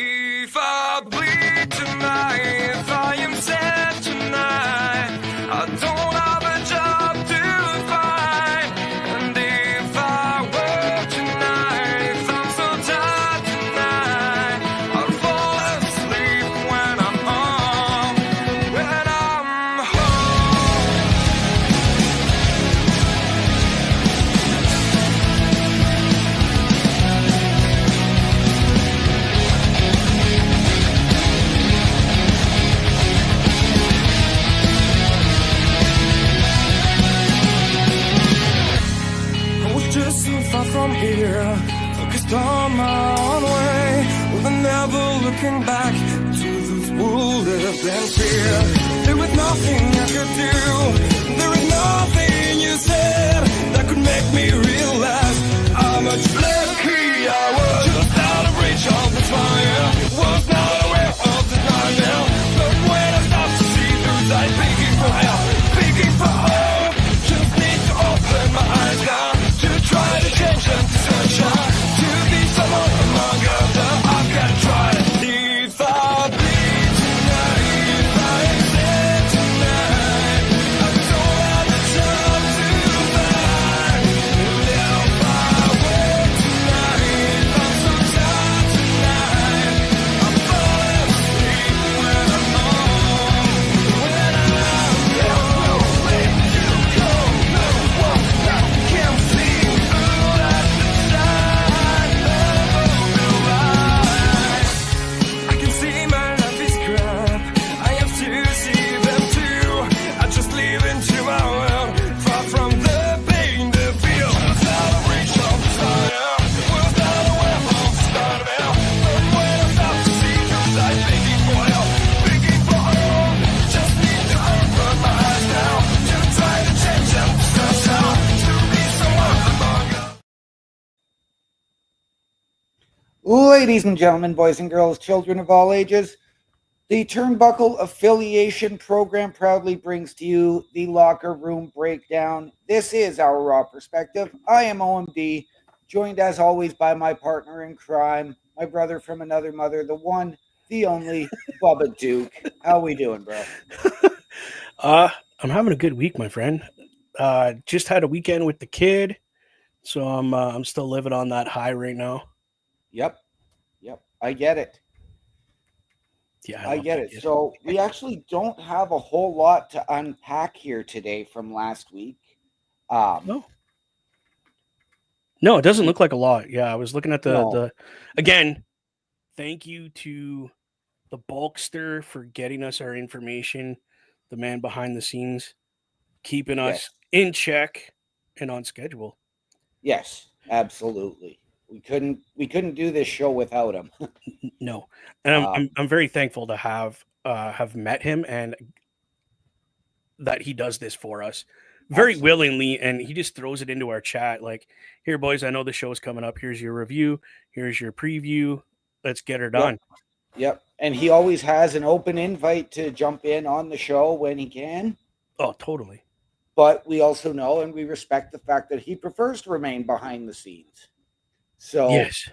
If I bleed tonight, if I am sad tonight, I don't have a job to find. And if I work tonight, if I'm so tired tonight, I'll fall asleep when I'm home, when I'm just so far from here, focused on my own way, with never looking back to those who lived in fear. There was nothing I could do, there was nothing you said that could make me realize how much lucky I was. Just out of reach of the fire, was not aware of the nightmare. But when I stopped to see through sight, begging for help, begging for hope, just need to open my eyes now, try to change them to sunshine, to be someone among others. I've got to try it. If I bleed tonight, if I am sad tonight, I don't have a job to find. If I work tonight, if I'm so tired tonight, I'll fall asleep when I'm home, when I'm alone. Where you go, no one that can see. Ladies and gentlemen, boys and girls, children of all ages, the Turnbuckle Affiliation Program proudly brings to you the Locker Room Breakdown. This is our Raw Perspective. I am OMD, joined as always by my partner in crime, my brother from another mother, the one, the only, Bubba Duke. How we doing, bro? I'm having a good week, my friend. Just had a weekend with the kid, so I'm still living on that high right now. Yep. I get it. Yeah, I get it. So we actually don't have a whole lot to unpack here today from last week. No, it doesn't look like a lot. Yeah, I was looking at the again. Thank you to the Bulkster for getting us our information, the man behind the scenes, keeping us in check and on schedule. Yes, absolutely. We couldn't do this show without him. No, and I'm very thankful to have met him and that he does this for us very willingly, and he just throws it into our chat like, "Here, boys, I know the show's coming up. Here's your review. Here's your preview. Let's get her done." Yep. And he always has an open invite to jump in on the show when he can. Oh, totally. But we also know and we respect the fact that he prefers to remain behind the scenes. So, yes,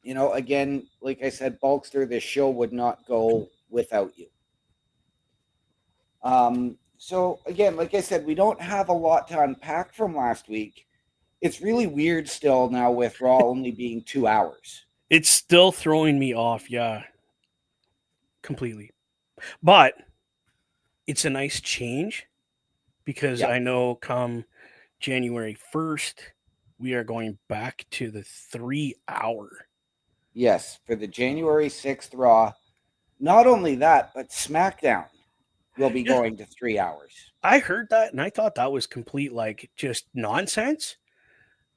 again, like I said, Bulkster, this show would not go without you. So, again, like I said, we don't have a lot to unpack from last week. It's really weird still now with Raw only being 2 hours. It's still throwing me off, yeah, completely. But it's a nice change because I know come January 1st, we are going back to the 3 hour. Yes, for the January 6th Raw. Not only that, but SmackDown will be going to 3 hours. I heard that and I thought that was complete, just nonsense.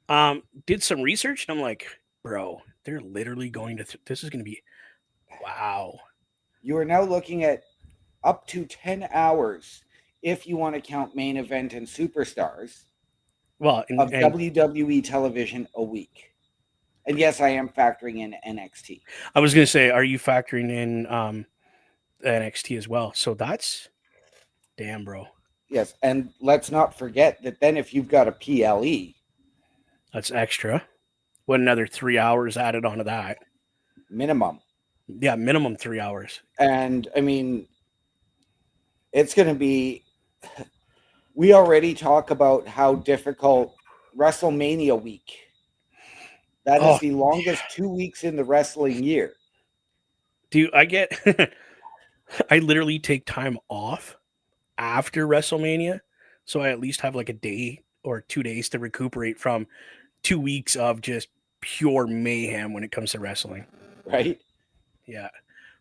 Did some research and I'm like, bro, they're literally going to, this is going to be, wow. You are now looking at up to 10 hours if you want to count main event and superstars. Well, of WWE television a week. And yes, I am factoring in NXT. I was going to say, are you factoring in NXT as well? So that's damn, bro. Yes, and let's not forget that then if you've got a PLE, that's extra. What, another 3 hours added onto that? Minimum. Yeah, minimum 3 hours. And I mean, it's going to be. We already talk about how difficult WrestleMania week. That is the longest 2 weeks in the wrestling year. Dude, I literally take time off after WrestleMania, so I at least have like a day or 2 days to recuperate from 2 weeks of just pure mayhem when it comes to wrestling. Right? Yeah.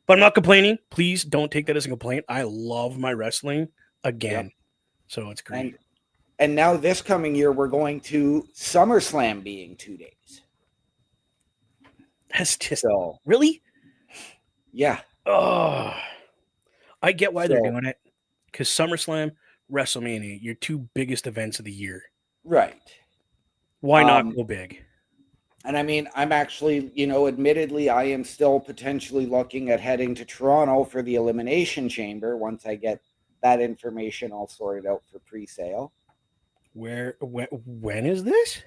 But I'm not complaining. Please don't take that as a complaint. I love my wrestling again. Yep. So it's great. And now this coming year, we're going to SummerSlam being 2 days. That's just really? Yeah. Oh, I get why they're doing it. Because SummerSlam, WrestleMania, your two biggest events of the year. Right. Why not go big? And I mean, I'm actually, admittedly, I am still potentially looking at heading to Toronto for the Elimination Chamber once I get that information all sorted out for pre-sale. When is this?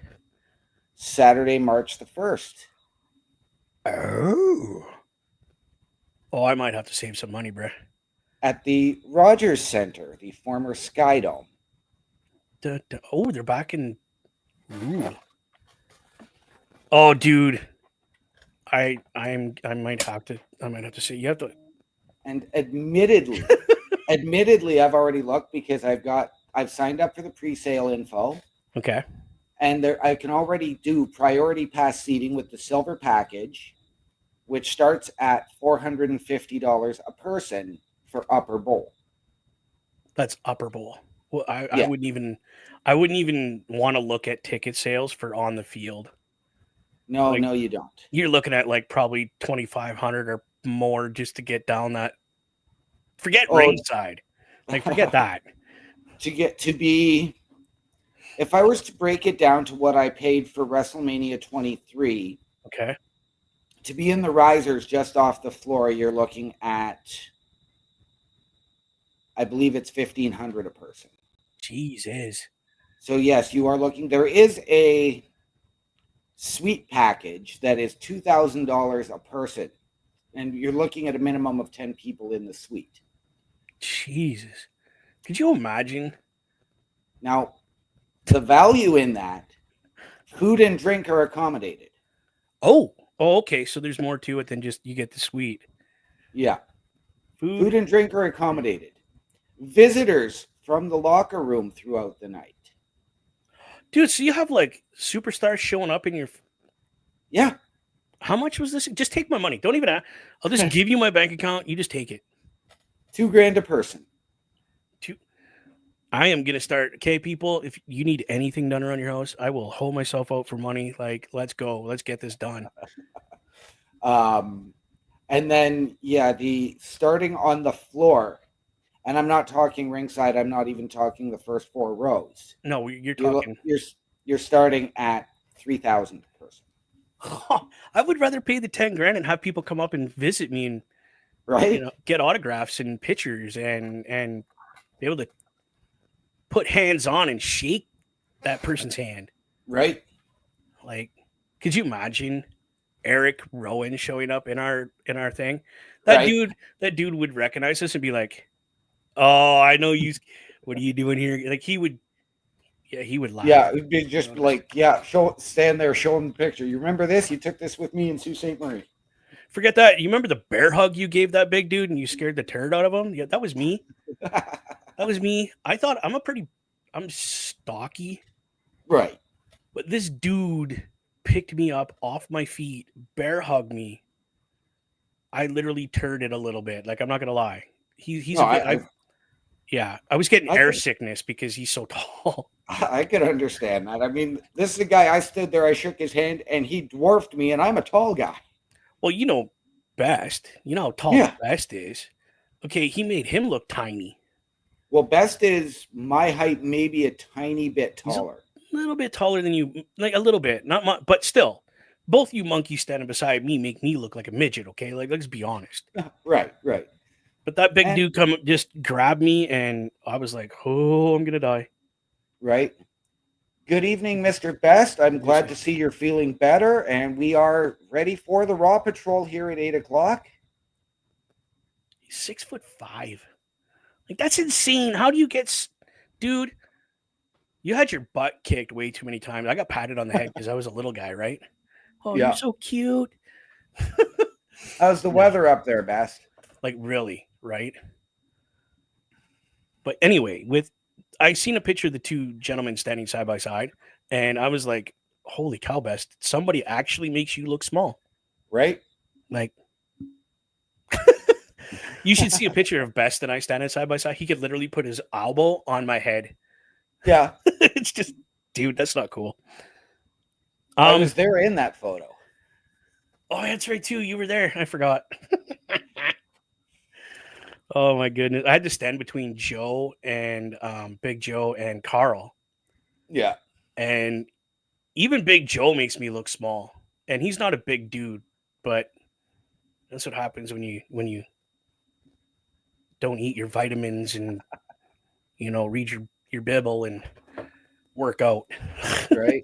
Saturday, March the 1st. Oh, I might have to save some money, bro. At the Rogers Center, the former Sky Dome. Oh, they're back in. Ooh. Oh, dude, I might have to say you have to. And admittedly, I've already looked because I've signed up for the pre-sale info. Okay. And I can already do priority pass seating with the silver package, which starts at $450 a person for upper bowl. That's upper bowl. Well, I wouldn't even want to look at ticket sales for on the field. No, no, you don't. You're looking at like probably 2,500 or more just to get down that. Forget ringside. Like forget that. If I was to break it down to what I paid for WrestleMania 23, okay, to be in the risers just off the floor, you're looking at, I believe it's $1,500 a person. Jesus. So yes, you are looking. There is a suite package that is $2,000 a person, and you're looking at a minimum of 10 people in the suite. Jesus, could you imagine? Now, the value in that, food and drink are accommodated. Oh, okay. So there's more to it than just you get the suite. Yeah. Food and drink are accommodated. Visitors from the locker room throughout the night. Dude, so you have like superstars showing up in your... Yeah. How much was this? Just take my money. Don't even ask. I'll just give you my bank account. You just take it. $2,000 a person. I am going to start. Okay, people, if you need anything done around your house, I will hold myself out for money. Like, let's go. Let's get this done. And then, the starting on the floor, and I'm not talking ringside. I'm not even talking the first 4 rows. No, you're talking. You're starting at $3,000 per person. I would rather pay the $10,000 and have people come up and visit me and get autographs and pictures and be able to put hands on and shake that person's hand. Right. Like, could you imagine Eric Rowan showing up in our thing? That dude would recognize us and be like, "Oh, I know you. What are you doing here?" Like he would laugh. Yeah, it'd be just stand there, show him the picture. You remember this? You took this with me in Sault Ste. Marie. Forget that. You remember the bear hug you gave that big dude and you scared the turd out of him? Yeah, that was me. That was me. I thought I'm stocky. Right. But this dude picked me up off my feet, bear hugged me. I literally turded a little bit. Like, I'm not going to lie. I was getting air sickness because he's so tall. I can understand that. I mean, this is a guy, I stood there, I shook his hand, and he dwarfed me, and I'm a tall guy. Well, you know Best. You know how tall Best is. Okay, he made him look tiny. Well, Best is my height, maybe a tiny bit taller. He's a little bit taller than you, like a little bit, not much, but still. Both you monkeys standing beside me make me look like a midget, okay? Like, let's be honest. Right. But that big dude just grabbed me, and I was like, oh, I'm going to die. Right. Good evening, Mr. Best. I'm glad to see you're feeling better, and we are ready for the Raw Patrol here at 8 o'clock. He's 6'5". Like, that's insane. How do you get, dude? You had your butt kicked way too many times. I got patted on the head because I was a little guy, right? Oh, Yeah. you're so cute. How's the weather up there, Best? Like, really, right? But anyway, I seen a picture of the two gentlemen standing side by side, and I was like, holy cow, Best. Somebody actually makes you look small. Right? Like, you should see a picture of Best and I standing side by side. He could literally put his elbow on my head. Yeah. It's just, dude, that's not cool. I was there in that photo. Oh, that's right too. You were there. I forgot. Oh my goodness. I had to stand between Joe and Big Joe and Carl. Yeah. And even Big Joe makes me look small. And he's not a big dude, but that's what happens when you don't eat your vitamins and read your Bible and work out. Right.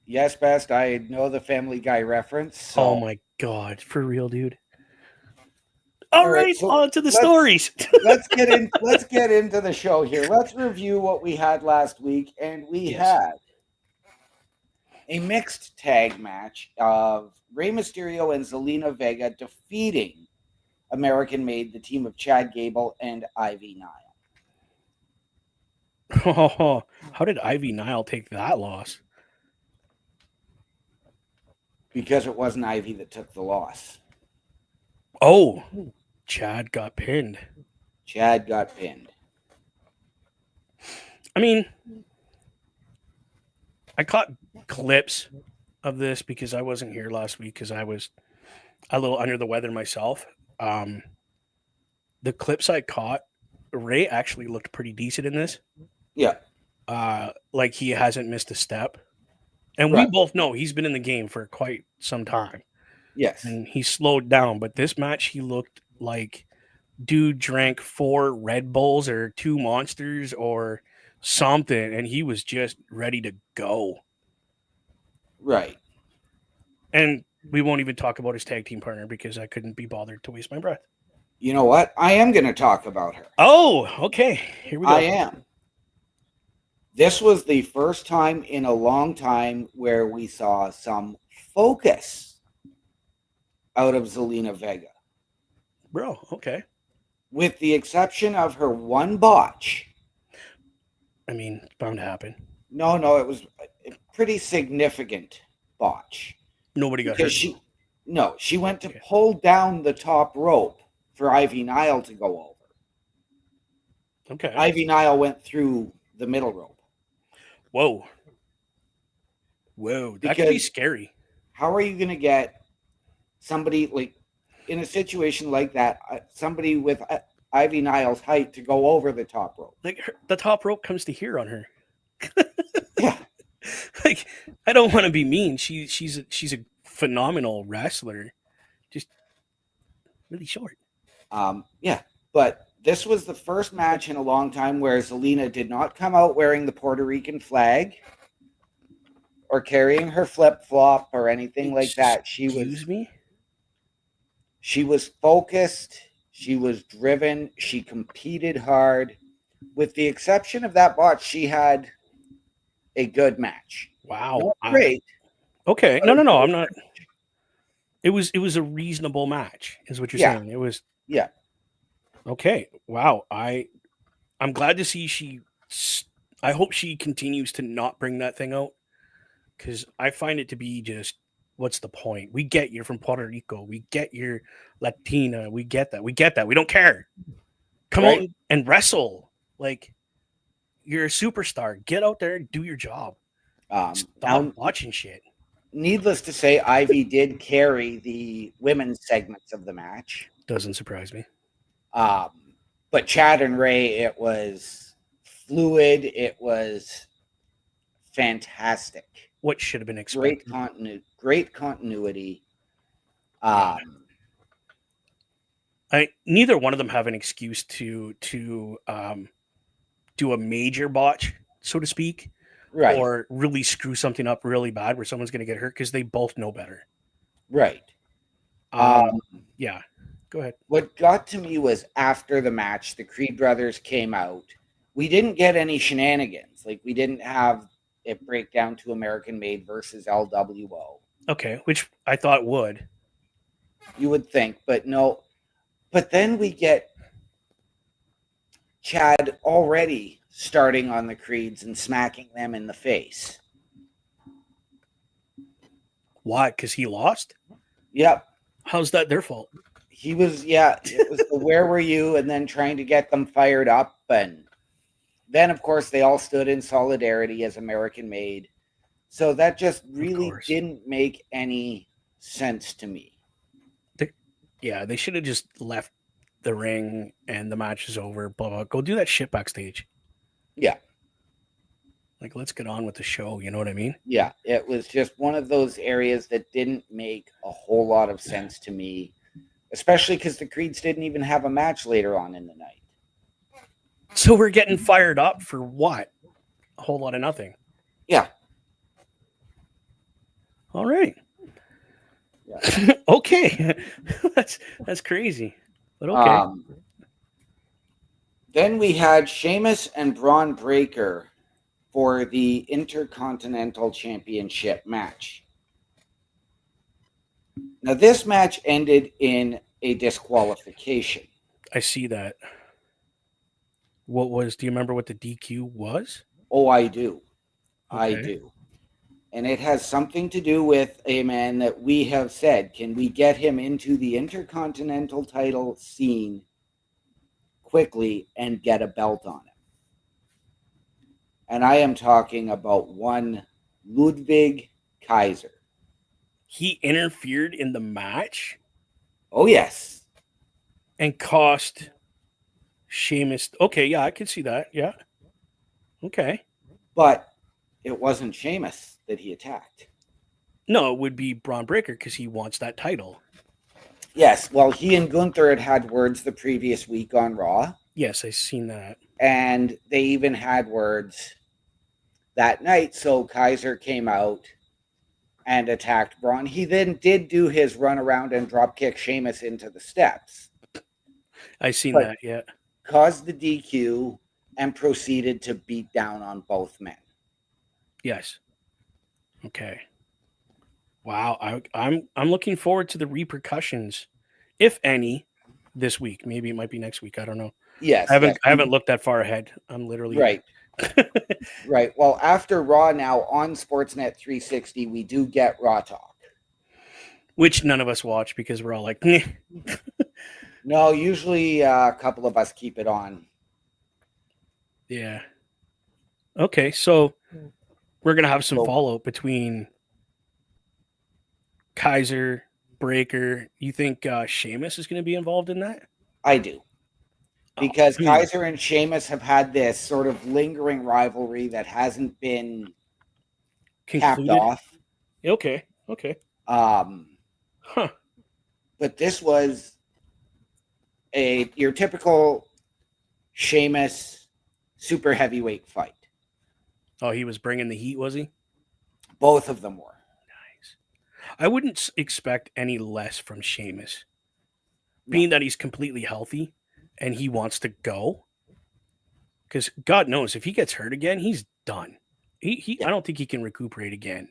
Yes, Best. I know the Family Guy reference. So. Oh my God. For real, dude. All right, so on to the stories. let's get into the show here. Let's review what we had last week, and we had a mixed tag match of Rey Mysterio and Zelina Vega defeating American Made, the team of Chad Gable and Ivy Nile. Oh, how did Ivy Nile take that loss? Because it wasn't Ivy that took the loss. Oh, Chad got pinned. Chad got pinned. I mean, I caught clips of this because I wasn't here last week because I was a little under the weather myself. The clips I caught, Ray actually looked pretty decent in this. Yeah. Like he hasn't missed a step. And we both know he's been in the game for quite some time. Yes. And he slowed down. But this match, he looked like dude drank 4 Red Bulls or 2 Monsters or something. And he was just ready to go. Right. And we won't even talk about his tag team partner because I couldn't be bothered to waste my breath. You know what? I am going to talk about her. Oh, okay. Here we go. I am. This was the first time in a long time where we saw some focus out of Zelina Vega. Bro, okay. With the exception of her one botch. I mean, it's bound to happen. No, it was a pretty significant botch. Nobody got hurt. She went to pull down the top rope for Ivy Nile to go over. Okay. Ivy Nile went through the middle rope. Whoa, that could be scary. How are you going to get somebody like in a situation like that, somebody with Ivy Nile's height to go over the top rope? Like the top rope comes to here on her. Yeah. Like I don't want to be mean. She's a phenomenal wrestler, just really short. Yeah, but this was the first match in a long time where Zelina did not come out wearing the Puerto Rican flag or carrying her flip-flop or anything like that. She was focused. She was driven. She competed hard. With the exception of that botch, she had a good match. Wow. Not great. Okay. No. I'm not. It was a reasonable match, is what you're saying. It was. Yeah. Okay. Wow. I'm glad to see I hope she continues to not bring that thing out because I find it to be just, what's the point? We get you're from Puerto Rico. We get you're Latina. We get that. We don't care. Come on and wrestle. Like, you're a superstar. Get out there and do your job. Stop watching shit. Needless to say, Ivy did carry the women's segments of the match. Doesn't surprise me. But Chad and Ray, it was fluid. It was fantastic. What should have been expected. Great continuity. Neither one of them have an excuse to do a major botch, so to speak, right? Or really screw something up really bad where someone's going to get hurt because they both know better. Right. Yeah. Go ahead. What got to me was after the match, the Creed brothers came out. We didn't get any shenanigans. Like, we didn't have it break down to American Made versus LWO. Okay, which I thought would. You would think, but no. But then we get Chad already starting on the Creeds and smacking them in the face. Why? Because he lost? Yep. How's that their fault? He was, yeah, it was the where were you, and then trying to get them fired up. And then, of course, they all stood in solidarity as American Made. So that just really didn't make any sense to me. They should have just left the ring and the match is over. Blah, blah. Go do that shit backstage. Yeah. Like, let's get on with the show. You know what I mean? Yeah. It was just one of those areas that didn't make a whole lot of sense to me, especially because the Creeds didn't even have a match later on in the night. So we're getting fired up for what? A whole lot of nothing. Yeah. All right. Yeah. Okay. that's crazy. But okay. Then we had Sheamus and Braun Breaker for the Intercontinental Championship match. Now, this match ended in a disqualification. I see that. Do you remember what the DQ was? Oh, I do. Okay. I do. And it has something to do with a man that we have said, can we get him into the Intercontinental title scene quickly and get a belt on him? And I am talking about one Ludwig Kaiser. He interfered in the match? Oh, yes. And cost Sheamus. Okay, yeah, I can see that. Yeah. Okay. But it wasn't Sheamus that he attacked. No, it would be Braun Breaker because he wants that title. Yes, well, he and Gunther had words the previous week on Raw. Yes, I've seen that. And they even had words that night. So Kaiser came out and attacked Braun. He then did do his run around and drop kick Sheamus into the steps. I've seen that, yeah. Caused the DQ and proceeded to beat down on both men. Yes. Okay. Wow. I'm looking forward to the repercussions, if any, this week. Maybe it might be next week. I don't know. Yes. I haven't looked that far ahead. I'm literally right. Right. Well, after Raw now on Sportsnet 360, we do get Raw Talk, which none of us watch because we're all like, Neh. No, usually a couple of us keep it on. Yeah. Okay, so we're gonna have some follow-up between Kaiser, Breaker. You think Sheamus is going to be involved in that? I do. Because Kaiser and Sheamus have had this sort of lingering rivalry that hasn't been capped off. Okay. But this was your typical Sheamus super heavyweight fight. Oh, he was bringing the heat, was he? Both of them were. Nice. I wouldn't expect any less from Sheamus, being that he's completely healthy and he wants to go. Because God knows, if he gets hurt again, he's done. I don't think he can recuperate again.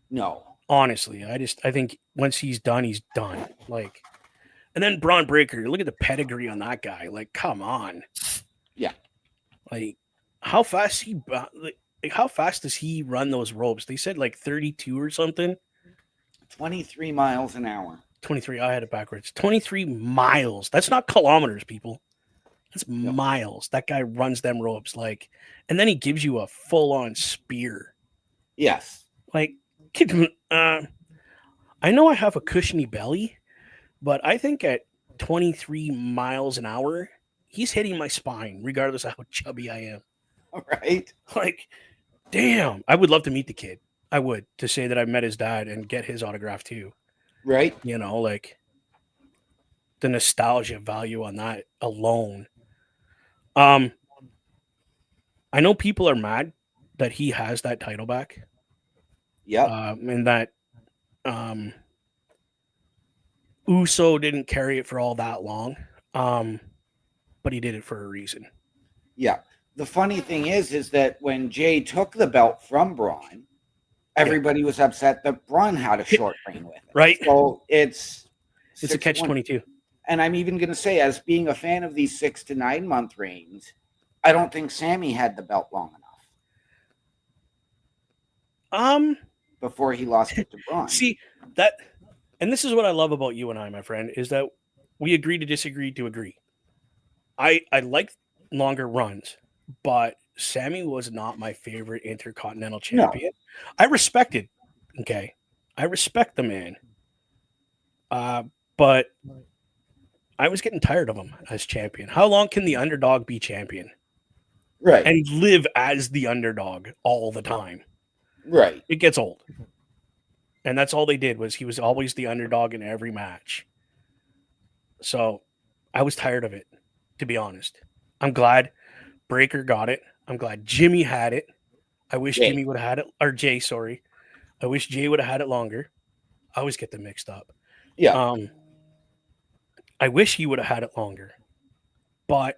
No. Honestly, I think once he's done, he's done. Like, and then Braun Breaker, look at the pedigree on that guy. Like, come on. Yeah. Like, how fast how fast does he run those ropes? They said like 32 or something. 23 miles an hour. 23. I had it backwards. 23 miles. That's not kilometers, people. That's miles. That guy runs them ropes like, and then he gives you a full-on spear. Yes. Like, I know I have a cushiony belly, but I think at 23 miles an hour, he's hitting my spine, regardless of how chubby I am. All right. Like, damn. I would love to meet the kid. I would, to say that I met his dad and get his autograph too. Right. You know, like the nostalgia value on that alone. I know people are mad that he has that title back. Yeah. And that Uso didn't carry it for all that long, but he did it for a reason. Yeah. The funny thing is that when Jay took the belt from Braun, everybody was upset that Braun had a short reign with it. Right. So it's a catch-22. And I'm even going to say, as being a fan of these 6 to 9 month reigns, I don't think Sammy had the belt long enough. Before he lost it to Braun. See, that, and this is what I love about you and I, my friend, is that we agree to disagree to agree. I like longer runs, but Sammy was not my favorite Intercontinental Champion. No. I respect it. Okay. I respect the man. But I was getting tired of him as champion. How long can the underdog be champion? Right. And live as the underdog all the time. Right. It gets old. And that's all they did was he was always the underdog in every match. So I was tired of it, to be honest. I'm glad Breaker got it. I'm glad Jimmy had it. I wish Jimmy would have had it. Or Jay, sorry. I wish Jay would have had it longer. I always get them mixed up. Yeah. I wish he would have had it longer. But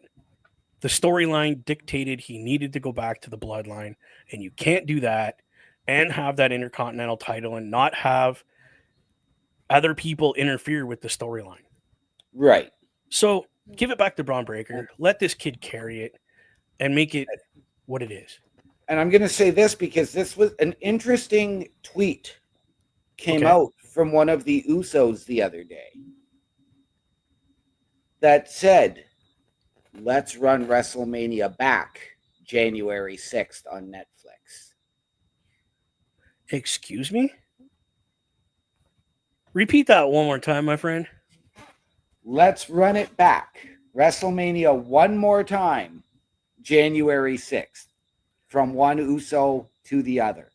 the storyline dictated he needed to go back to the bloodline. And you can't do that and have that Intercontinental title and not have other people interfere with the storyline. Right. So give it back to Braun Breaker. Let this kid carry it and make it what it is. And I'm going to say this because this was an interesting tweet came out from one of the Usos the other day that said, let's run WrestleMania back January 6th on Netflix. Excuse me? Repeat that one more time, my friend. Let's run it back. WrestleMania one more time, January 6th, from one Uso to the other.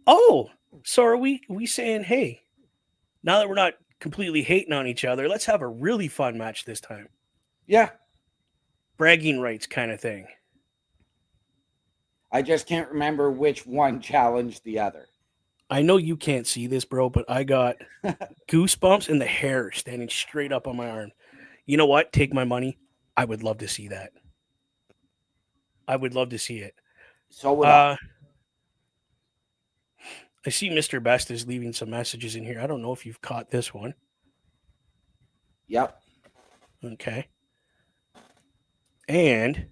Oh, so are we saying, hey, now that we're not completely hating on each other, let's have a really fun match this time? Yeah. Bragging rights kind of thing. I just can't remember which one challenged the other. I know you can't see this, bro, but I got goosebumps and the hair standing straight up on my arm. You know what? Take my money. I would love to see that. I would love to see it. So would I see Mr. Best is leaving some messages in here. I don't know if you've caught this one. Yep. Okay. And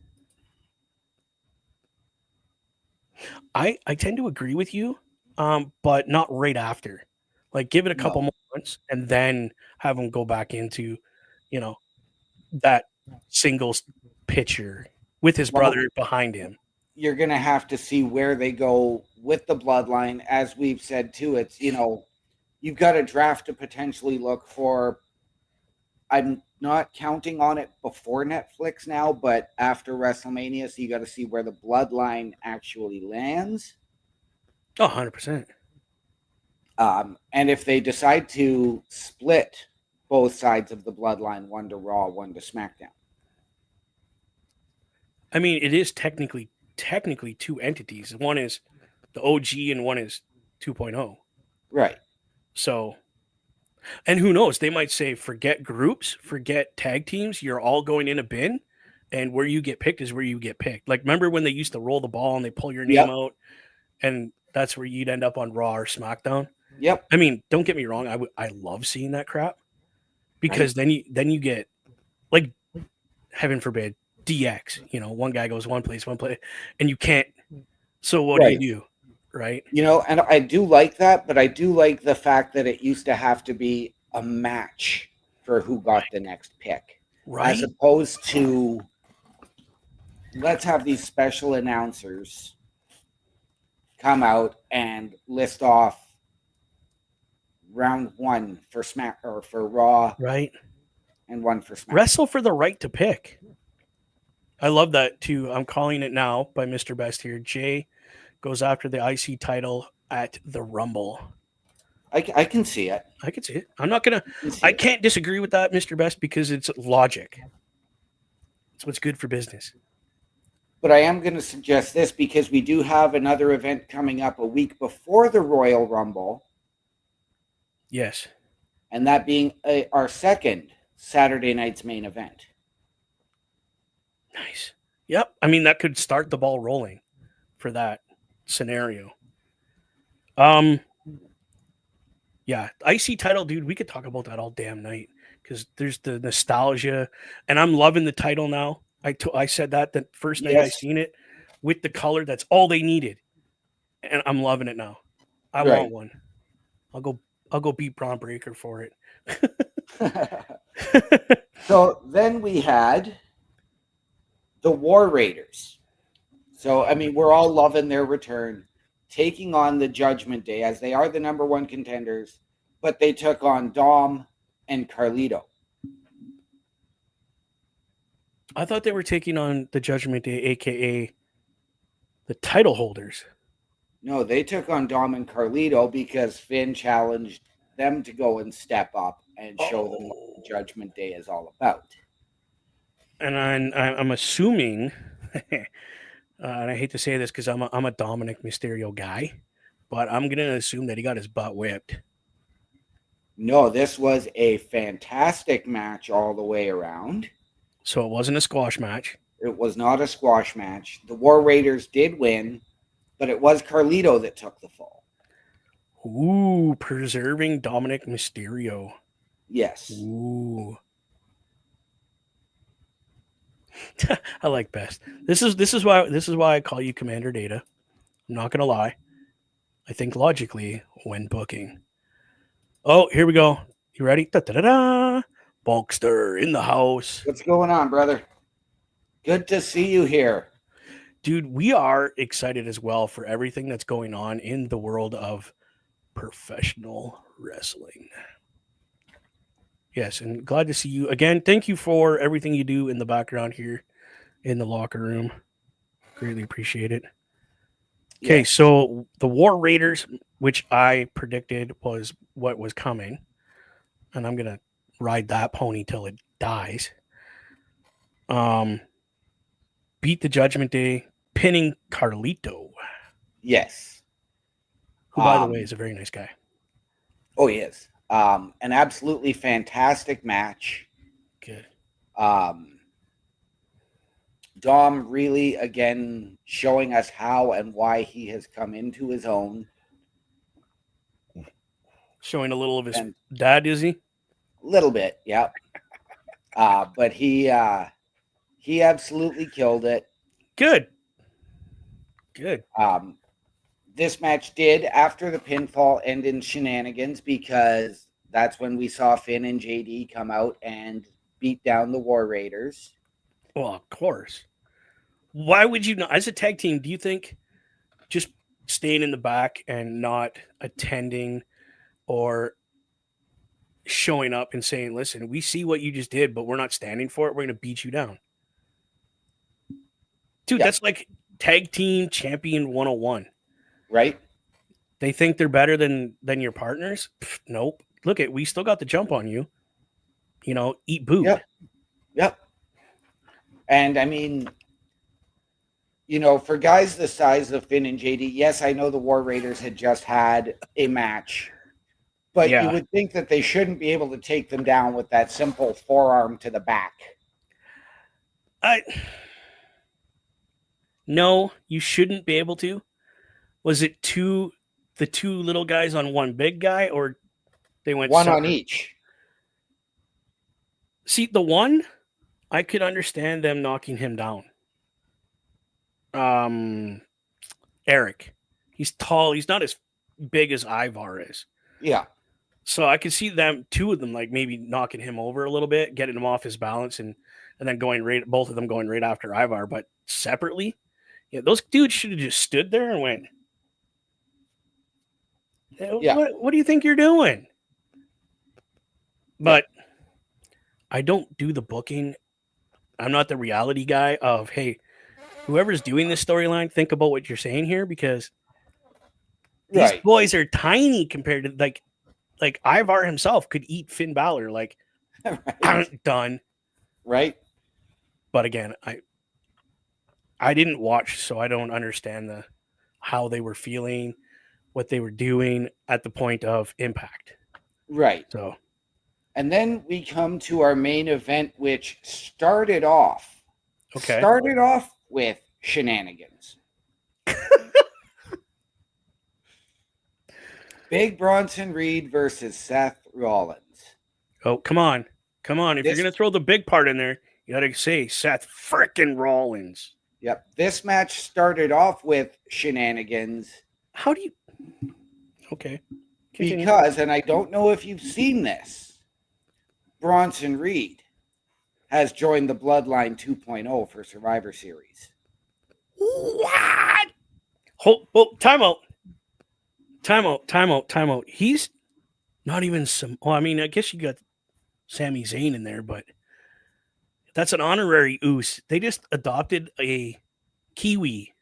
I tend to agree with you. But not right after. Like, give it a couple more months and then have him go back into, that singles picture with his brother behind him. You're going to have to see where they go with the bloodline. As we've said, too, it's, you've got a draft to potentially look for. I'm not counting on it before Netflix now, but after WrestleMania, so you got to see where the bloodline actually lands. Oh, 100%. And if they decide to split both sides of the bloodline, one to Raw, one to SmackDown. I mean, it is technically two entities. One is the OG and one is 2.0. Right. So, and who knows? They might say, forget groups, forget tag teams. You're all going in a bin. And where you get picked is where you get picked. Like, remember when they used to roll the ball and they pull your name out? And that's where you'd end up on Raw or SmackDown. Yep. I mean, don't get me wrong. I love seeing that crap because then you get, like, heaven forbid, DX. One guy goes one place, and you can't. So what do you do, right? And I do like that, but I do like the fact that it used to have to be a match for who got the next pick, right? As opposed to let's have these special announcers come out and list off round one for Smack or for Raw, right? And one for SmackDown. Wrestle for the right to pick. I love that too. I'm calling it now by Mr. Best here. Jay goes after the IC title at the Rumble. I can see it. I can see it. I can't disagree with that, Mr. Best, because it's logic. It's what's good for business. But I am going to suggest this because we do have another event coming up a week before the Royal Rumble. Yes. and that being our second Saturday night's main event. Nice. Yep. I mean, that could start the ball rolling for that scenario. Yeah, IC title, dude. We could talk about that all damn night because there's the nostalgia, and I'm loving the title now. I said that the first night I seen it with the color. That's all they needed, and I'm loving it now. I want one. I'll go beat Braun Breaker for it. So then we had the War Raiders. So, I mean, we're all loving their return, taking on the Judgment Day as they are the number one contenders, but they took on Dom and Carlito. I thought they were taking on the Judgment Day, a.k.a. the title holders. No, they took on Dom and Carlito because Finn challenged them to go and step up and show them what the Judgment Day is all about. And I'm assuming, and I hate to say this because I'm a Dominic Mysterio guy, but I'm going to assume that he got his butt whipped. No, this was a fantastic match all the way around. So it wasn't a squash match. It was not a squash match. The War Raiders did win, but it was Carlito that took the fall. Ooh, preserving Dominic Mysterio. Yes. Ooh. I like best. This is why I call you Commander Data. I'm not gonna lie. I think logically when booking. Oh, here we go. You ready? Da-da-da-da. Bulkster in the house. What's going on, brother? Good to see you here. Dude, we are excited as well for everything that's going on in the world of professional wrestling. Yes, and glad to see you again. Thank you for everything you do in the background here in the locker room. Greatly appreciate it. Okay, Yes. So the War Raiders, which I predicted was what was coming, and I'm gonna ride that pony till it dies. Beat the Judgment Day, pinning Carlito. Yes. Who, by the way, is a very nice guy. Oh, he is. An absolutely fantastic match. Good. Dom really, again, showing us how and why he has come into his own. Showing a little of his dad, is he? A little bit, yeah. But he absolutely killed it. Good. This match did, after the pinfall, end in shenanigans because that's when we saw Finn and JD come out and beat down the War Raiders. Well, of course. Why would you not? As a tag team, do you think just staying in the back and not attending or showing up and saying, listen, we see what you just did, but we're not standing for it. We're going to beat you down. Dude, That's like tag team champion 101. Right? They think they're better than your partners? Pfft, nope. Look we still got the jump on you. You know, eat boot. Yep. And I mean, you know, for guys the size of Finn and JD, yes, I know the War Raiders had just had a match, but you would think that they shouldn't be able to take them down with that simple forearm to the back. No, you shouldn't be able to. Was it the two little guys on one big guy, or they went one separate? On each? See, the one, I could understand them knocking him down. Eric, he's tall. He's not as big as Ivar is. Yeah. So I could see two of them, like maybe knocking him over a little bit, getting him off his balance, and then both of them going right after Ivar. But separately, those dudes should have just stood there and went, what do you think you're doing? But I don't do the booking. I'm not the reality guy of, hey, whoever's doing this storyline, think about what you're saying here, because these boys are tiny compared to like Ivar himself could eat Finn Balor. Like, I'm done. Right. But again, I didn't watch, so I don't understand how they were feeling, what they were doing at the point of Impact. Right. So And then we come to our main event, which started off with shenanigans. Big Bronson Reed versus Seth Rollins. Oh, come on. If you're going to throw the big part in there, you got to say Seth frickin' Rollins. Yep. This match started off with shenanigans. How do you... Okay. Continue. Because, and I don't know if you've seen this, Bronson Reed has joined the Bloodline 2.0 for Survivor Series. What? Time out. He's not even some... Well, I mean, I guess you got Sami Zayn in there, but that's an honorary Uso. They just adopted a Kiwi.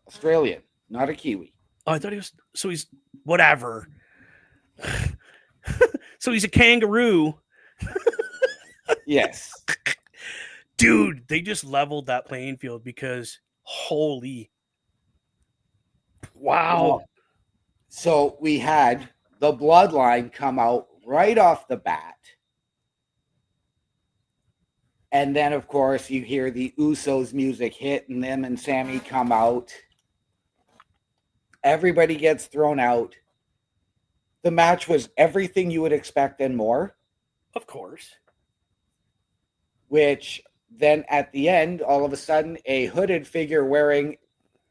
Australian, not a Kiwi. Oh, I thought he was... So he's... Whatever. So he's a kangaroo. Yes. Dude, they just leveled that playing field because holy... Wow. So we had the Bloodline come out right off the bat. And then, of course, you hear the Usos music hit and them and Sami come out. Everybody gets thrown out. The match was everything you would expect and more. Of course. Which then at the end, all of a sudden, a hooded figure wearing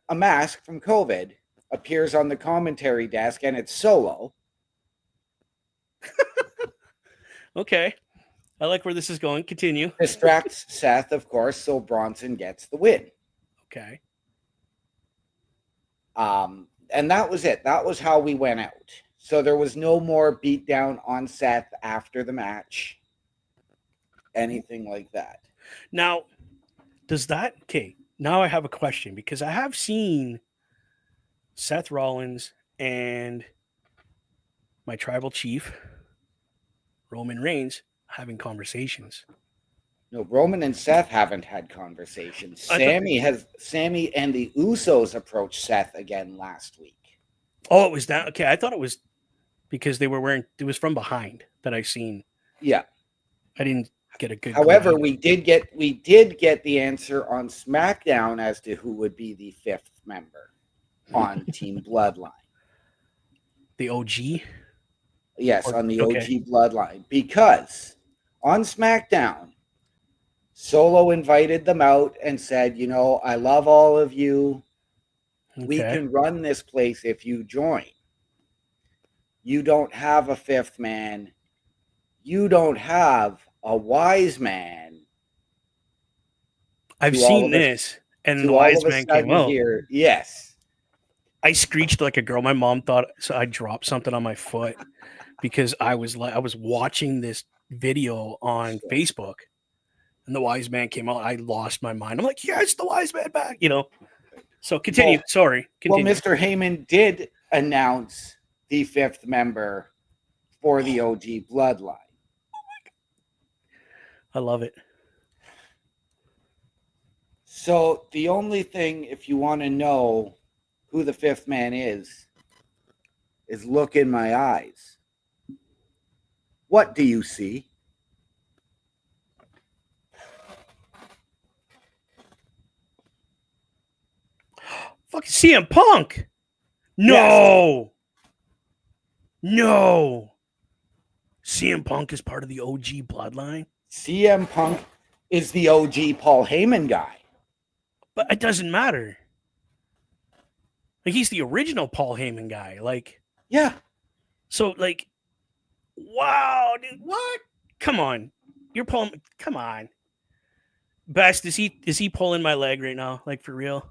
a mask from COVID appears on the commentary desk, and it's Solo. Okay. I like where this is going. Continue. Distracts Seth, of course, so Bronson gets the win. Okay. And that was it. That was how we went out. So there was no more beatdown on Seth after the match. Anything like that. Now, does that... Okay, now I have a question because I have seen Seth Rollins and my tribal chief, Roman Reigns, having conversations. No, Roman and Seth haven't had conversations. Sami and the Usos approached Seth again last week. Oh, it was that. Okay, I thought it was because they were wearing... It was from behind that I seen. Yeah. I didn't get a good... However, we did get the answer on SmackDown as to who would be the fifth member on Team Bloodline. The OG? Yes, on the OG Bloodline. Because on SmackDown, Solo invited them out and said, you know, I love all of you. Okay. We can run this place if you join. You don't have a fifth man. You don't have a wise man. I've seen this, and the wise man came out. Here, yes. I screeched like a girl. My mom thought I dropped something on my foot because I was watching this video on Facebook, and the wise man came out. I lost my mind. I'm like, yes, the wise man back, you know. So continue. Sorry. Continue. Well, Mr. Heyman did announce the fifth member for the OG Bloodline. I love it. So the only thing, if you want to know who the fifth man is look in my eyes. What do you see? Fucking CM Punk. No. Yes. No. CM Punk is part of the OG Bloodline. CM Punk is the OG Paul Heyman guy. But it doesn't matter. Like, he's the original Paul Heyman guy. Like, yeah. So, like, wow, dude, what? Come on. You're pulling, come on. Best, is he pulling my leg right now? Like, for real?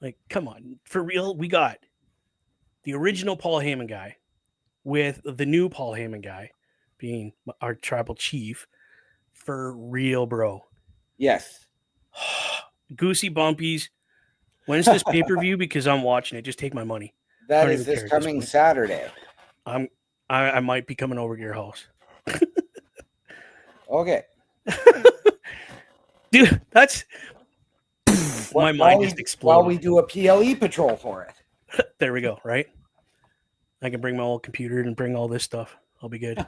Like, come on. For real, we got the original Paul Heyman guy with the new Paul Heyman guy being our tribal chief. For real, bro. Yes. Goosey bumpies. When's this pay-per-view? Because I'm watching it. Just take my money. That is this coming Saturday. I might be coming over to your house. Okay. Dude, that's my mind just exploded. While we do a PLE patrol for it. There we go, right? I can bring my old computer and bring all this stuff. I'll be good.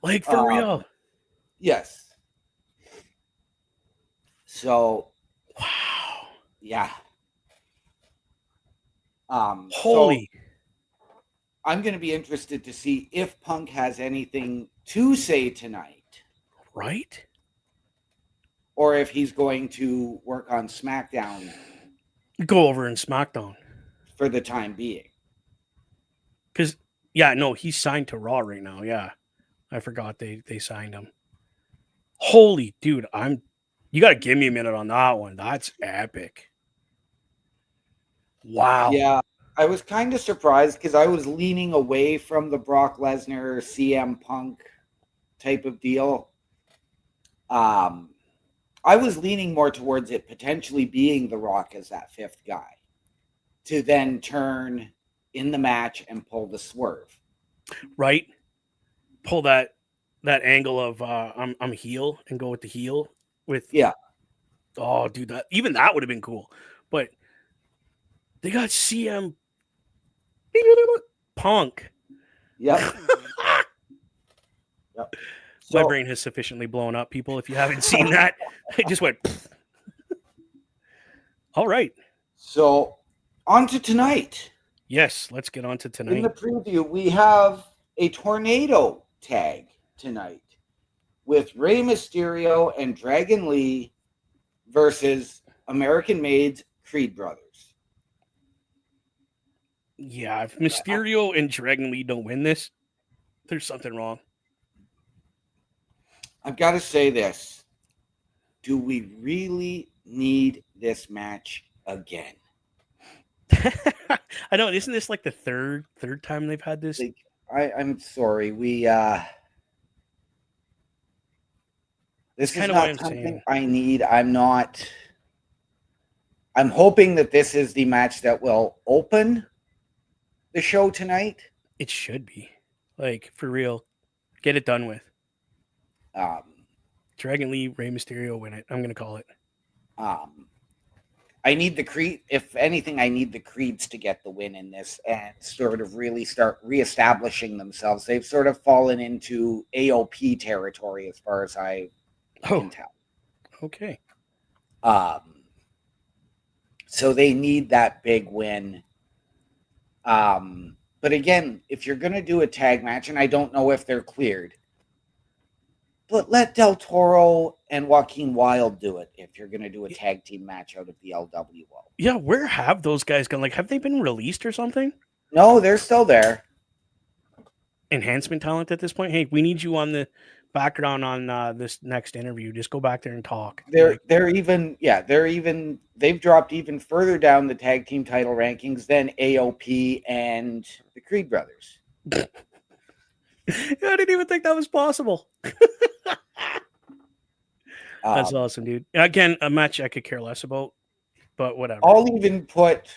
Like for real. Yes. So, Wow. yeah. Holy. So I'm going to be interested to see if Punk has anything to say tonight, Right? or if he's going to work on SmackDown Go over in SmackDown. for the time being. Because, yeah, no, he's signed to Raw right now. Yeah. I forgot they signed him. Holy dude, you got to give me a minute on that one. That's epic. Wow. Yeah, I was kind of surprised because I was leaning away from the Brock Lesnar CM Punk type of deal. I was leaning more towards it potentially being The Rock as that fifth guy to then turn in the match and pull the swerve. Right? Pull that angle of I'm heel and go with the heel with Yeah. Oh, dude, that would have been cool. But they got CM Punk. Yep. Yep. My So, brain has sufficiently blown up, people. If you haven't seen that, it just went. All right. so on to tonight. Yes, let's get on to In the tonight. preview, we have a tornado tag tonight with Rey Mysterio and Dragon Lee versus American Made's Creed Brothers. Yeah, if Mysterio and Dragon Lee don't win this, there's something wrong. I've got to say this. Do we really need this match again? I know, isn't this like the third time they've had this? Like, I'm sorry. This is kind of what not I'm something saying. I need. I'm hoping that this is the match that will open the show tonight. It should be. Like, for real. Get it done with. Dragon Lee, Rey Mysterio win it. I'm going to call it. I need the Creed. If anything, I need the Creeds to get the win in this and sort of really start reestablishing themselves. They've sort of fallen into AOP territory as far as I can tell. Okay. So they need that big win. But again, if you're going to do a tag match, and I don't know if they're cleared, but let Del Toro and Joaquin Wilde do it if you're going to do a tag team match out of the LWO. Yeah, where have those guys gone? Like, have they been released or something? No, they're still there. Enhancement talent at this point? Hey, we need you on the background on this next interview. Just go back there and talk. They've dropped even further down the tag team title rankings than AOP and the Creed brothers. I didn't even think that was possible. That's awesome, dude. Again, a match I could care less about, but whatever. I'll even put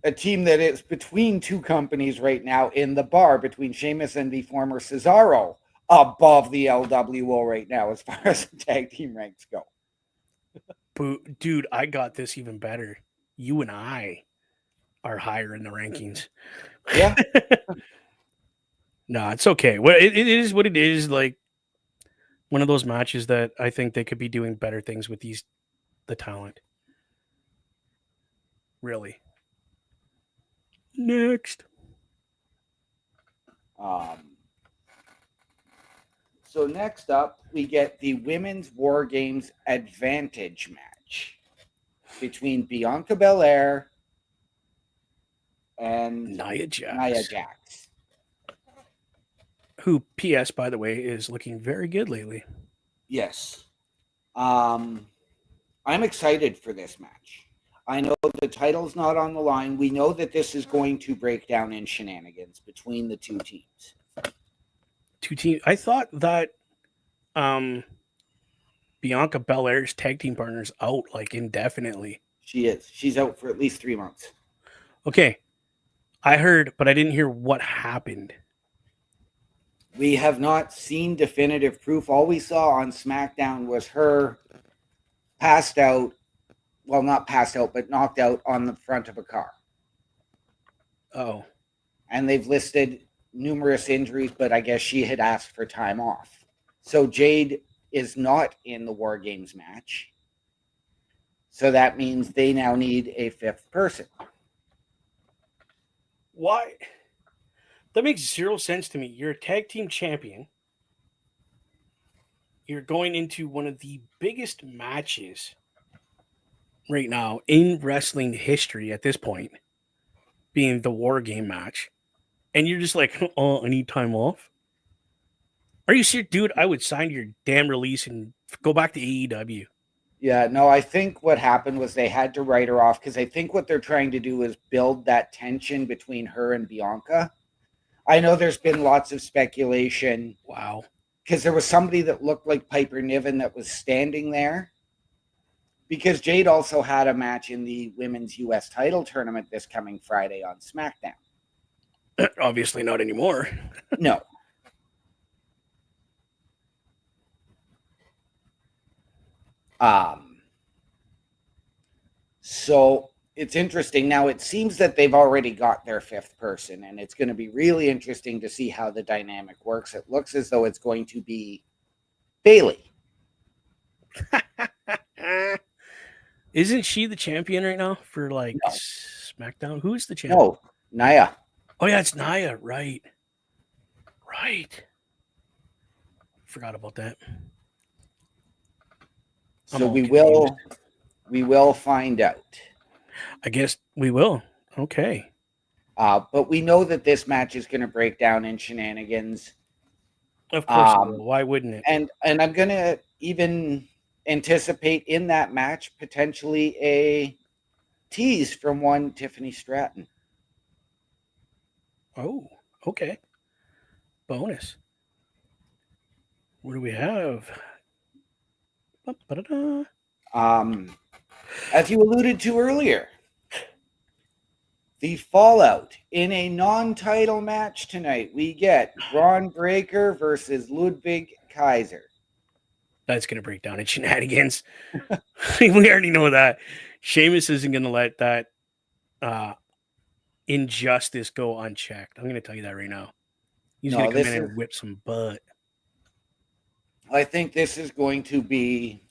a team that is between two companies right now in the bar between Sheamus and the former Cesaro above the LWO right now as far as the tag team ranks go. Dude, I got this even better. You and I are higher in the rankings. Yeah. No, it's okay. Well, it is what it is. Like, one of those matches that I think they could be doing better things with the talent. Really. Next. So next up, we get the Women's War Games Advantage match between Bianca Belair and Nia Jax. Who, P.S., by the way, is looking very good lately. Yes. I'm excited for this match. I know the title's not on the line. We know that this is going to break down in shenanigans between the two teams. I thought that Bianca Belair's tag team partner's out like indefinitely. She is. She's out for at least 3 months. Okay. I heard, but I didn't hear what happened. We have not seen definitive proof. All we saw on SmackDown was her passed out. Well, not passed out, but knocked out on the front of a car. Oh. And they've listed numerous injuries, but I guess she had asked for time off. So Jade is not in the War Games match. So that means they now need a fifth person. Why? That makes zero sense to me. You're a tag team champion. You're going into one of the biggest matches right now in wrestling history at this point, being the War Game match. And you're just like, oh, I need time off. Are you serious, dude? I would sign your damn release and go back to AEW. Yeah, no, I think what happened was they had to write her off because I think what they're trying to do is build that tension between her and Bianca. I know there's been lots of speculation. Wow. Because there was somebody that looked like Piper Niven that was standing there. Because Jade also had a match in the women's U.S. title tournament this coming Friday on SmackDown. Obviously not anymore. No. So it's interesting. Now, it seems that they've already got their fifth person, and it's going to be really interesting to see how the dynamic works. It looks as though it's going to be Bayley. Isn't she the champion right now for like No. SmackDown? Who's the champion? No, Nia. Oh, yeah, it's Nia. Right. Forgot about that. So we will find out. I guess we will. Okay. But we know that this match is going to break down in shenanigans. Of course. It will. Why wouldn't it? And I'm going to even anticipate in that match potentially a tease from one Tiffany Stratton. Oh, okay. Bonus. What do we have? As you alluded to earlier, the fallout in a non-title match tonight, we get Braun Breaker versus Ludwig Kaiser. That's going to break down in shenanigans. We already know that. Sheamus isn't going to let that injustice go unchecked. I'm going to tell you that right now. He's going to come in and whip some butt. I think this is going to be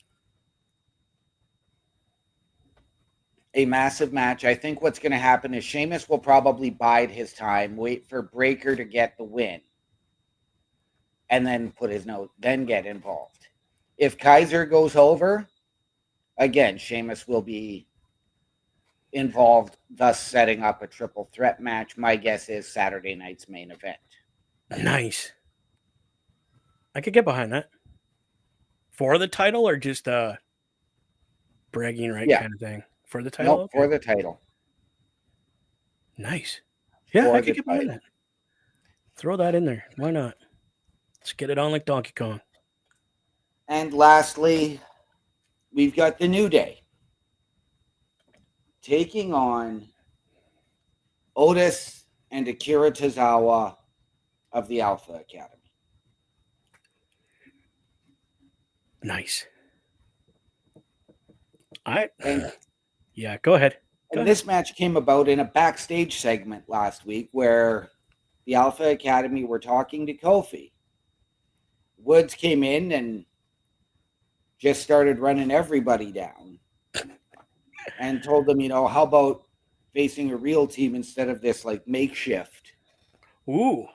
a massive match. I think what's going to happen is Sheamus will probably bide his time, wait for Breaker to get the win, and then then get involved. If Kaiser goes over, again, Sheamus will be involved, thus setting up a triple threat match. My guess is Saturday night's main event. Nice. I could get behind that. For the title or just bragging right kind of thing? For the title? No, okay. For the title. Nice. Yeah, I could get behind that. Throw that in there. Why not? Let's get it on like Donkey Kong. And lastly, we've got the New Day taking on Otis and Akira Tozawa of the Alpha Academy. Nice. Yeah, go ahead. This match came about in a backstage segment last week where the Alpha Academy were talking to Kofi. Woods came in and just started running everybody down and told them, how about facing a real team instead of this like makeshift? Ooh.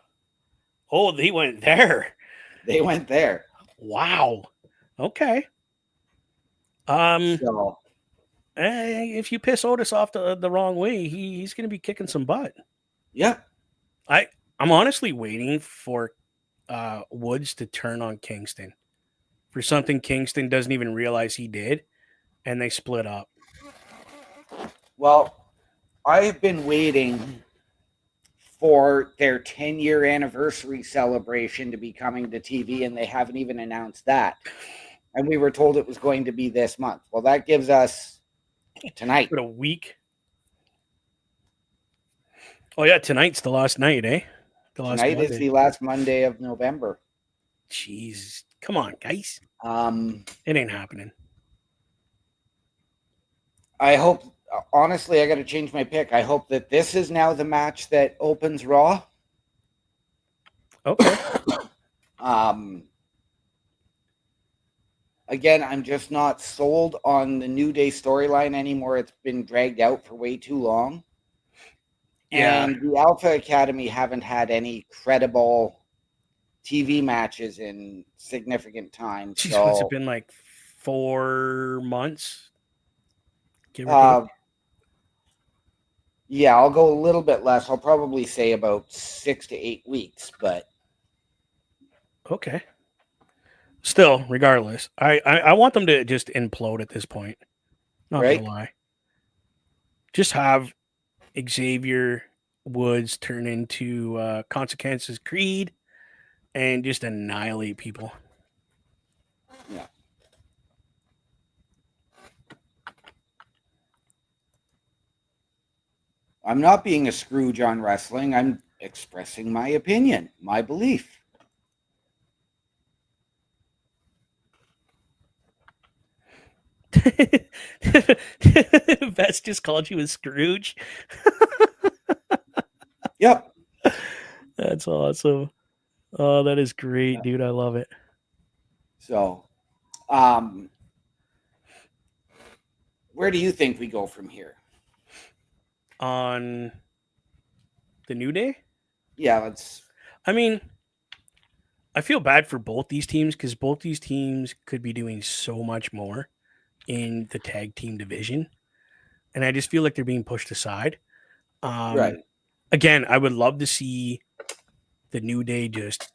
Oh, they went there. They went there. Wow. Okay. If you piss Otis off the wrong way, he's going to be kicking some butt. Yeah. I'm honestly waiting for Woods to turn on Kingston for something Kingston doesn't even realize he did, and they split up. Well, I've been waiting for their 10-year anniversary celebration to be coming to TV, and they haven't even announced that. And we were told it was going to be this month. Well, that gives us tonight. For a week. Oh, yeah, tonight's the last night, eh? Tonight is the last Monday of November. Jeez. Come on, guys. It ain't happening. I hope, honestly, I got to change my pick. I hope that this is now the match that opens Raw. Okay. Again, I'm just not sold on the New Day storyline anymore. It's been dragged out for way too long. Yeah. And the Alpha Academy haven't had any credible TV matches in significant time. Jeez, So what's it been like 4 months? Give or take? yeah, I'll go a little bit less. I'll probably say about 6 to 8 weeks, but Okay. Still, regardless, I want them to just implode at this point. Not right? gonna lie. Just have Xavier Woods turn into Consequences Creed and just annihilate people. Yeah. I'm not being a Scrooge on wrestling. I'm expressing my opinion, my belief. Vest just called you a Scrooge. Yep. That's awesome. Oh, that is great, dude. I love it. So, where do you think we go from here? On the New Day? Yeah, let's. I mean, I feel bad for both these teams because both these teams could be doing so much more in the tag team division. And I just feel like they're being pushed aside. Right. Again, I would love to see the New Day just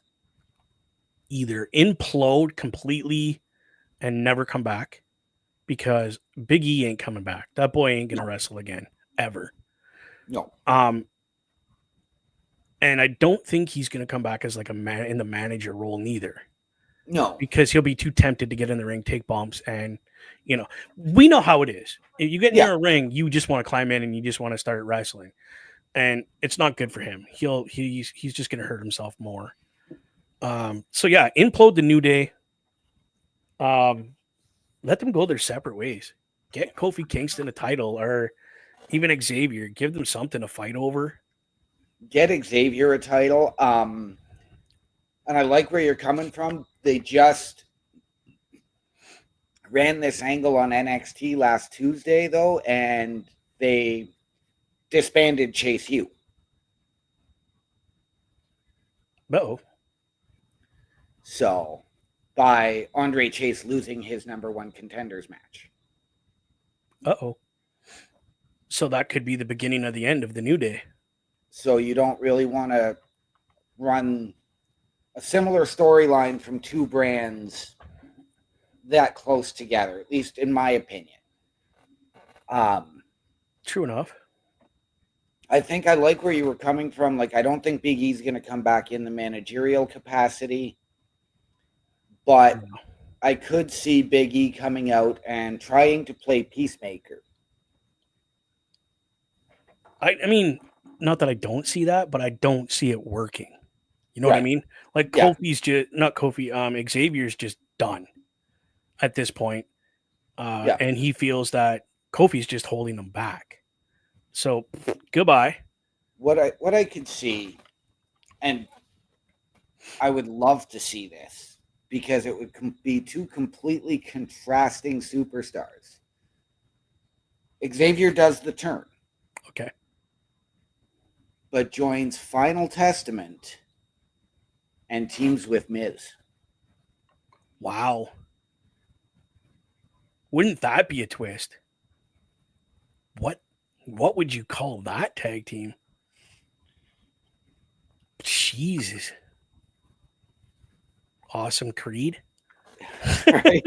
either implode completely and never come back because Big E ain't coming back. That boy ain't gonna wrestle again ever. No. And I don't think he's gonna come back as like a man in the manager role neither. No. Because he'll be too tempted to get in the ring, take bumps, and we know how it is. If you get near a ring, you just want to climb in and you just want to start wrestling, and it's not good for him. He's just going to hurt himself more. So yeah, implode the New Day. Let them go their separate ways. Get Kofi Kingston a title, or even Xavier. Give them something to fight over. Get Xavier a title. And I like where you're coming from. They just ran this angle on NXT last Tuesday, though, and they disbanded Chase U. Uh-oh. So, by Andre Chase losing his number one contenders match. Uh-oh. So that could be the beginning of the end of the New Day. So you don't really want to run a similar storyline from two brands that close together, at least in my opinion. True enough. I think I like where you were coming from. Like, I don't think Big E's going to come back in the managerial capacity, but I could see Big E coming out and trying to play peacemaker. I mean, not that I don't see that, but I don't see it working. You know what I mean? Like Kofi's just not Kofi. Xavier's just done at this point, and he feels that Kofi's just holding him back. So goodbye. What I could see, and I would love to see this because it would be two completely contrasting superstars. Xavier does the turn. Okay. But joins Final Testament and teams with Miz. Wow. Wouldn't that be a twist? What would you call that tag team? Jesus. Awesome Creed. Right.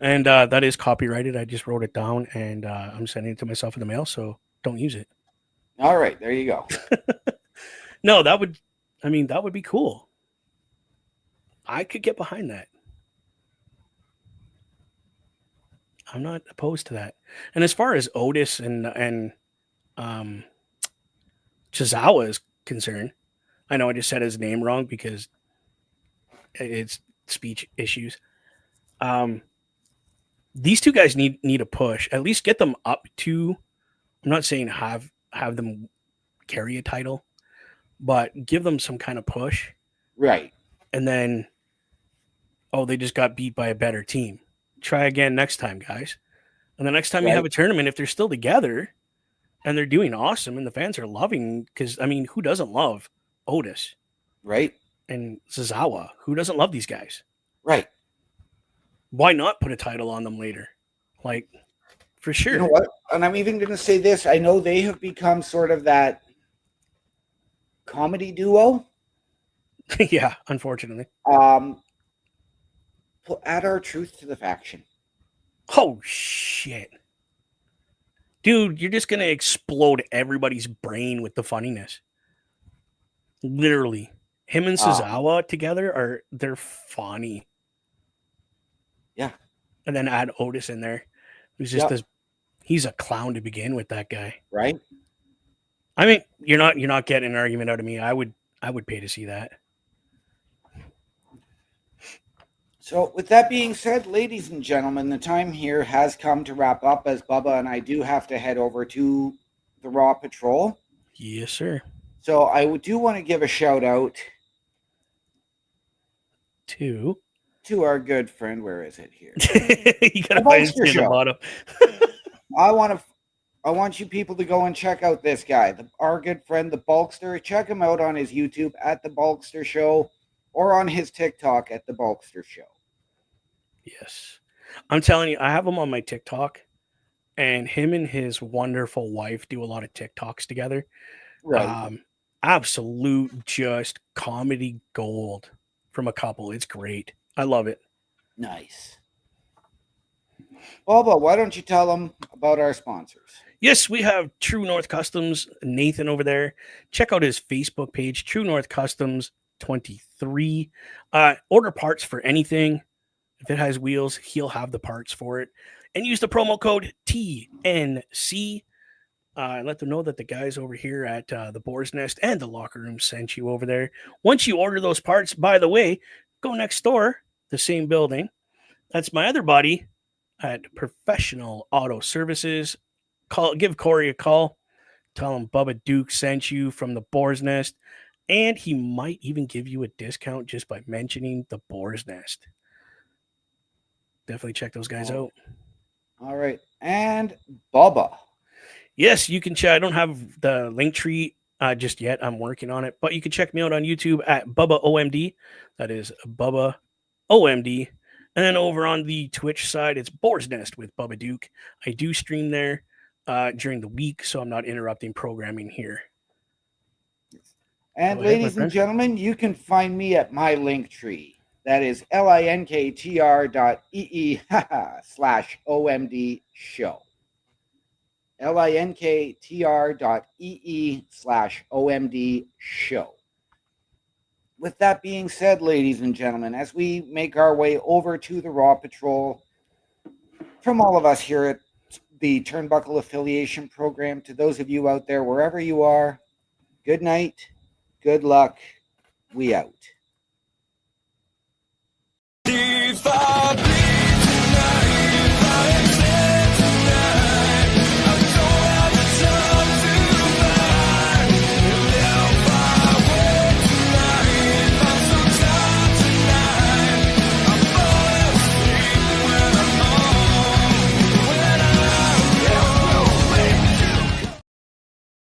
And that is copyrighted. I just wrote it down and I'm sending it to myself in the mail, so don't use it. All right, there you go. No, that would be cool. I could get behind that. I'm not opposed to that. And as far as Otis and Chizawa is concerned, I know I just said his name wrong because it's speech issues. These two guys need a push. At least get them up to. I'm not saying have them carry a title, but give them some kind of push. Right. And then oh, they just got beat by a better team. Try again next time, guys. And the next time you Right. have a tournament, if they're still together and they're doing awesome and the fans are loving, because I mean, who doesn't love Otis Right. and Zazawa? Who doesn't love these guys? Right. Why not put a title on them later? Like, for sure. You know what? And I'm even going to say this. I know they have become sort of that comedy duo. Yeah, unfortunately. Add our truth to the faction. Oh, shit. Dude, you're just going to explode everybody's brain with the funniness. Literally. Him and Suzawa together they're funny. Yeah. And then add Otis in there. Who's just he's a clown to begin with, that guy. Right. I mean, you're not getting an argument out of me. I would pay to see that. So with that being said, ladies and gentlemen, the time here has come to wrap up, as Bubba and I do have to head over to the Raw Patrol. Yes, sir. So I do want to give a shout out to our good friend. Where is it here? You gotta find it in the bottom. I want you people to go and check out this guy, our good friend, the Bulkster. Check him out on his YouTube at the Bulkster Show, or on his TikTok at the Bulkster Show. Yes, I'm telling you, I have him on my TikTok, and him and his wonderful wife do a lot of TikToks together. Right. Absolute just comedy gold from a couple. It's great. I love it. Nice. Bubba, why don't you tell them about our sponsors? Yes, we have True North Customs, Nathan over there. Check out his Facebook page, True North Customs 23. Order parts for anything. If it has wheels, he'll have the parts for it. And use the promo code TNC. Let them know that the guys over here at the Boar's Nest and the Locker Room sent you over there. Once you order those parts, by the way, go next door, the same building. That's my other buddy at Professional Auto Services. Give Corey a call. Tell him Bubba Duke sent you from the Boar's Nest. And he might even give you a discount just by mentioning the Boar's Nest. Definitely check those guys out. All right. And Bubba. Yes, you can check. I don't have the link tree just yet. I'm working on it. But you can check me out on YouTube at Bubba OMD. That is Bubba OMD. And then over on the Twitch side, it's Boar's Nest with Bubba Duke. I do stream there during the week, so I'm not interrupting programming here. And ladies and gentlemen, you can find me at my link tree. That is linktr.ee/OMD show. linktr.ee/OMD show. With that being said, ladies and gentlemen, as we make our way over to the Raw Patrol, from all of us here at the Turnbuckle Affiliation Program, to those of you out there, wherever you are, good night, good luck, we out. Diva